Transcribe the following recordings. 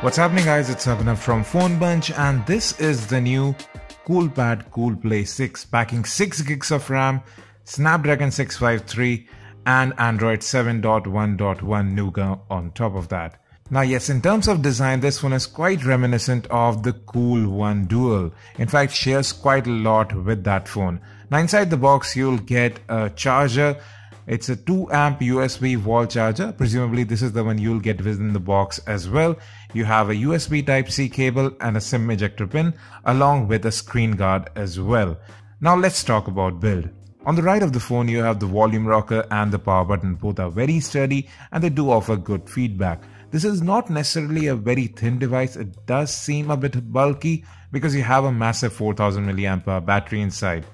What's happening, guys? It's Abhinav from PhoneBunch, and this is the new Coolpad Cool Play 6, packing 6 gigs of RAM, Snapdragon 653 and Android 7.1.1 Nougat on top of that. Now yes, in terms of design, this one is quite reminiscent of the Cool One Dual. In fact, shares quite a lot with that phone. Now inside the box, you'll get a charger. It's a 2 amp USB wall charger. Presumably this is the one you'll get within the box as well. You have a USB Type-C cable and a SIM ejector pin along with a screen guard as well. Now let's talk about build. On the right of the phone, you have the volume rocker and the power button. Both are very sturdy and they do offer good feedback. This is not necessarily a very thin device. It does seem a bit bulky because you have a massive 4000 mAh battery inside.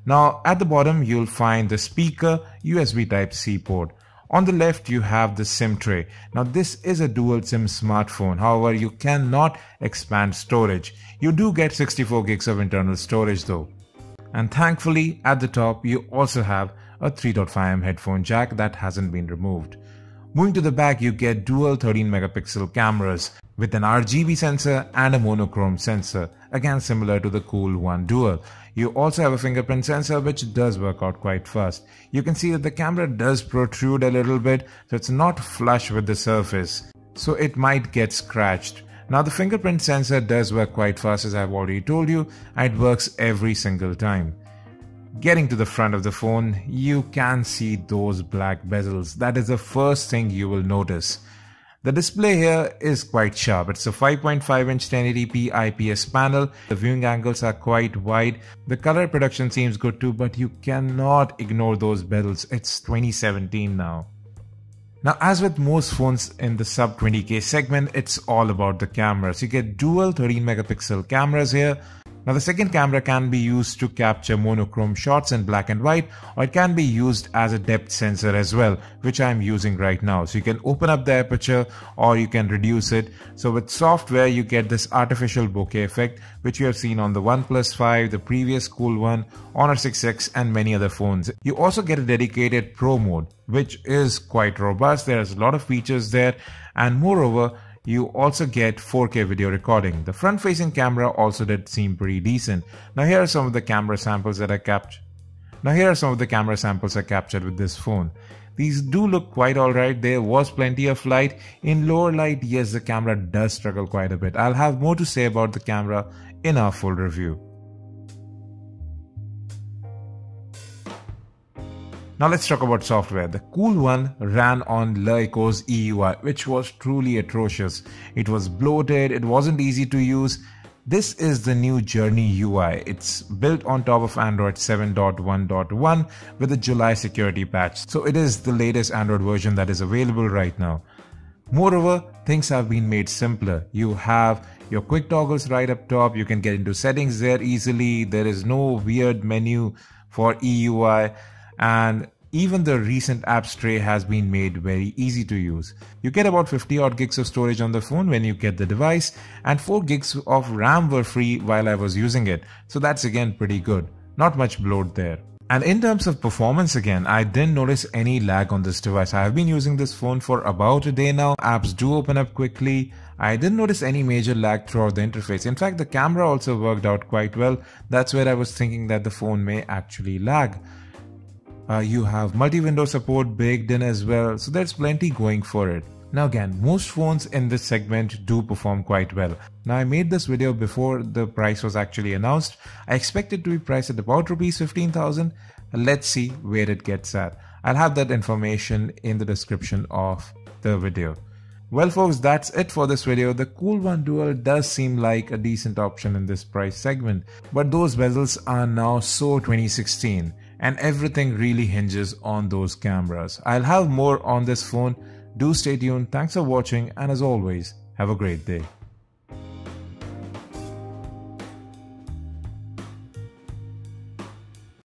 Now at the bottom, you'll find the speaker, USB Type-C port. On the left, you have the SIM tray. Now this is a dual SIM smartphone. However, you cannot expand storage. You do get 64 gigs of internal storage though. And thankfully, at the top, you also have a 3.5mm headphone jack that hasn't been removed. Moving to the back, you get dual 13 megapixel cameras with an RGB sensor and a monochrome sensor, again similar to the Cool One Dual. You also have a fingerprint sensor which does work out quite fast. You can see that the camera does protrude a little bit, so it's not flush with the surface, so it might get scratched. Now the fingerprint sensor does work quite fast, as I've already told you, and it works every single time. Getting to the front of the phone, you can see those black bezels. That is the first thing you will notice. The display here is quite sharp. It's a 5.5-inch 1080p IPS panel. The viewing angles are quite wide. The color production seems good too, but you cannot ignore those bezels. It's 2017 now. Now, as with most phones in the sub 20k segment, it's all about the cameras. You get dual 13 megapixel cameras here. Now the second camera can be used to capture monochrome shots in black and white, or it can be used as a depth sensor as well, which I'm using right now. So you can open up the aperture or you can reduce it. So with software, you get this artificial bokeh effect, which you have seen on the OnePlus 5, the previous Cool One, Honor 6X and many other phones. You also get a dedicated Pro mode, which is quite robust. There's a lot of features there, and moreover, you also get 4K video recording. The front-facing camera also did seem pretty decent. Now here are some of the camera samples that I captured. With this phone. These do look quite alright. There was plenty of light. In lower light, yes, the camera does struggle quite a bit. I'll have more to say about the camera in our full review. Now let's talk about software. The Cool One ran on Leiko's EUI, which was truly atrocious. It was bloated, it wasn't easy to use. This is the new Journey UI. It's built on top of Android 7.1.1 with a July security patch. So it is the latest Android version that is available right now. Moreover, things have been made simpler. You have your quick toggles right up top. You can get into settings there easily. There is no weird menu for EUI. And even the recent apps tray has been made very easy to use. You get about 50 odd gigs of storage on the phone when you get the device, and 4 gigs of RAM were free while I was using it. So that's again pretty good. Not much bloat there. And in terms of performance again, I didn't notice any lag on this device. I have been using this phone for about a day now. Apps do open up quickly. I didn't notice any major lag throughout the interface. In fact, the camera also worked out quite well. That's where I was thinking that the phone may actually lag. You have multi-window support baked in as well, so there's plenty going for it. Now again, most phones in this segment do perform quite well. Now I made this video before the price was actually announced. I expect it to be priced at about Rs 15,000. Let's see where it gets at. I'll have that information in the description of the video. Well folks, that's it for this video. The Cool One Dual does seem like a decent option in this price segment, but those bezels are now so 2016. And everything really hinges on those cameras. I'll have more on this phone. Do stay tuned. Thanks for watching, and as always, have a great day.